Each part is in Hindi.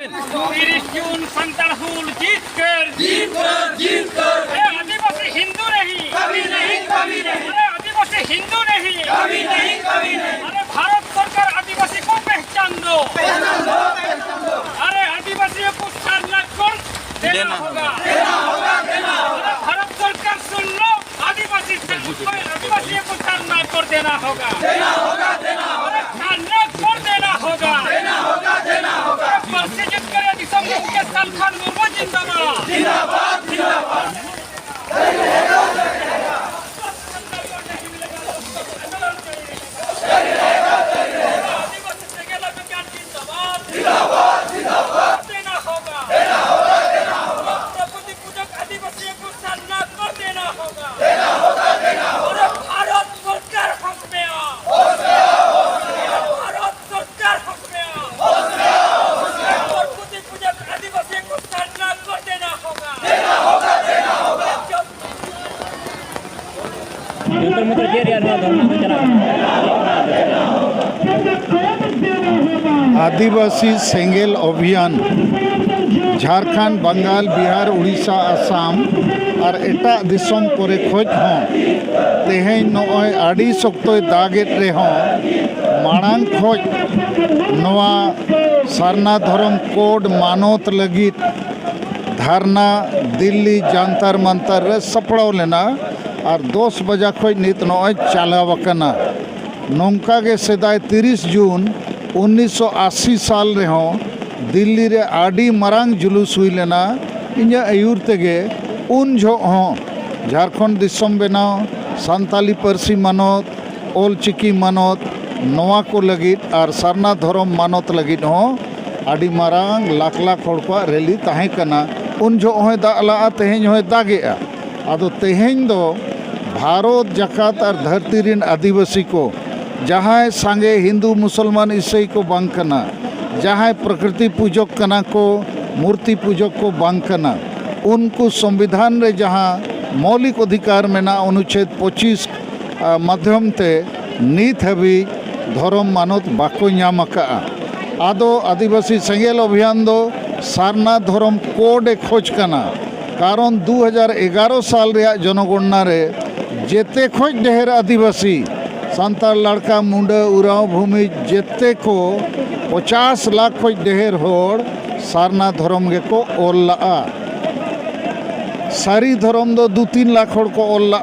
30 जून संताल हुल जीत कर आदिवासी हिंदू नहीं, कभी नहीं, कभी नहीं। अरे आदिवासी हिंदू नहीं, कभी नहीं, कभी नहीं। अरे भारत सरकार आदिवासी को पहचान दो। अरे आदिवासियों को सामना कर देना होगा। अरे भारत सरकार सुन लो, आदिवासियों को सामना कर देना होगा। अरे सामना कर देना होगा। परिषद करे दिसम के सलमान मुर्मू जिंदाबाद, जिंदाबाद, जिंदाबाद। आदिवासी सेंगेल अभियान झारखंड, बंगाल, बिहार, उड़ीसा, आसाम और एटा दिसम करे खोज हों तेहें नोय आड़ी सख्तोय दागेत रेहों मांग खोज नवा सारना धर्म कोड मानोत लगित धारणा दिल्ली जंतर मंतर रे सपड़ाव लेना और 10 बजा खोज नित नोय चालावकना नौका के सेदाय 30 जून 1980 साल रे हों दिल्ली रे आड़ी मरांग जुलूस हुई लेना इन्या आयुर तेगे उन जो हों झारखंड दिसम बेनाव सान्ताली पारसी मानोत ओल चिकी मानोत नवा को लगित और सारना धर्म मानोत लगित हों आड़ी मरांग लाख लाख होड़ को रैली ताहें कना उन जो होय दाला तेहें होय दागेआ आदो तेहें दो भारत जकात और धरती रिन आदिवासी को जहाँ सांगे हिंदू मुसलमान ईसाई को बांग कना जहाँ प्रकृति पूजक कना को मूर्ति पूजक को बांग कना उनको संविधान रे जहाँ मौलिक अधिकार मेना अनुच्छेद 25 माध्यम ते नीत हबी धर्म मानत बाको नाम आदो आदिवासी सेंगेल अभियान दो सारना धर्म कोड खोज कना कारण 2011 साल रे जनगणना रे जेते खोज ढेर आदिवासी सांताल लड़का मुंडा उराव भूमि जेते को 50 लाख खोज ढेर होड़ सारना धर्म गे को ओल्ला सारी धर्म दो 2-3 लाख होड़ को ओल्ला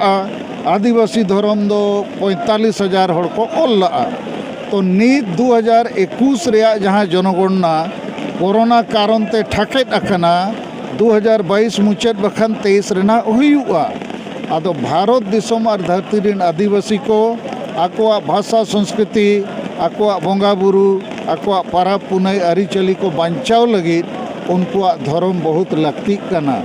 आदिवासी धर्म दो 45,000 होड़ को ओल्ला तो नीत 2021 रे जहाँ जनगणना कोरोना कारण ते ठाकेट अकना 2022 मुचाद बखान 23 रेना हुयुआ आदो भारत दिसम और धरती रिन आदिवासी को आकोआ भाषा संस्कृति आकोआ बोंगा बुरु आकोआ पारा पुनई आरिचली को बांचाव लगी उनको धर्म बहुत लगती कना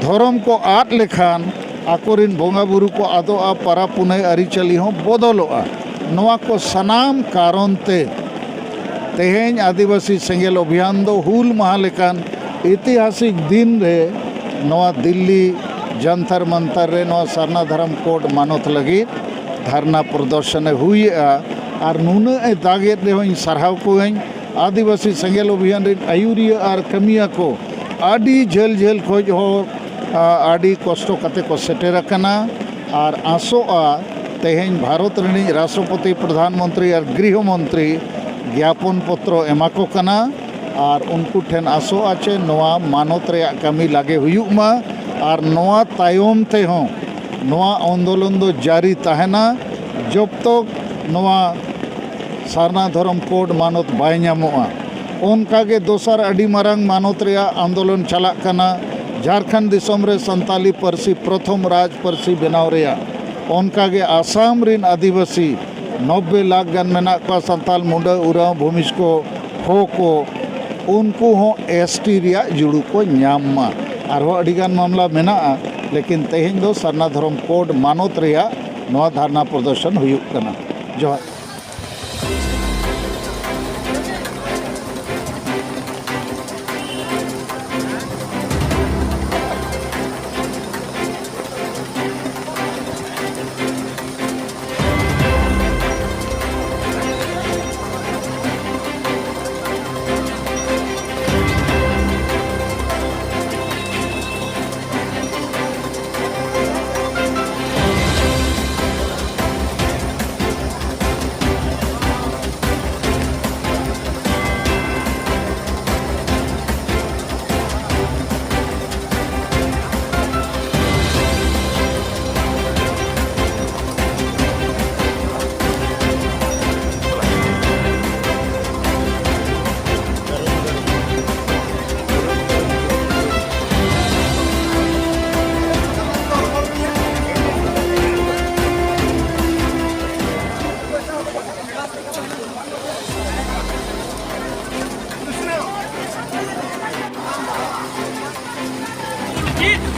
धर्म को आद लेखान आकोरिन बोंगा बुरु को आदोआ पारा पुनई आरिचली हो बदलोआ नवा को सनाम कारण ते तेहें आदिवासी सेंगेल अभियान दो हुल महा लेकान ऐतिहासिक दिन रे नवा दिल्ली जंतर मंतर रे नवा सारना धर्म कोड मानत लगी धारणा प्रदर्शन हुई और नुना दागे रे साराव को आदिवासी सेंगेल अभियान रे आयुरिया और कमिया को आड़ी झेल झेल खोज हो आड़ी कष्ट कते को सेटेर कना और आसोआ तेहें भारत रे राष्ट्रपति प्रधानमंत्री और गृह मंत्री ज्ञापन पत्र एमाको कना और उनको ठेन आसो आचे नवा मानत रे कमी लागे हुयुमा और नवा तायम ते हों नवा आंदोलन दो जारी तहना जब तक नवा सारना धर्म कोड मानत बाय नामोआ उनका के दोसर अडी मारंग मानत रे आंदोलन चला कना झारखंड दिसम रे संताली पारसी प्रथम राज पारसी बनाव रे उनका के आसाम रिन आदिवासी 90 लाख गान मेना को संताल मुंडा उराव भूमिज को हो को उनको हो एसटी रिया जुड़ू को नामा और अड़ीगान मामला मेना लेकिन तेहें दो सारना धर्म कोड मानत रिया नवा धारणा प्रदर्शन हुयुक कना जोहार। जीत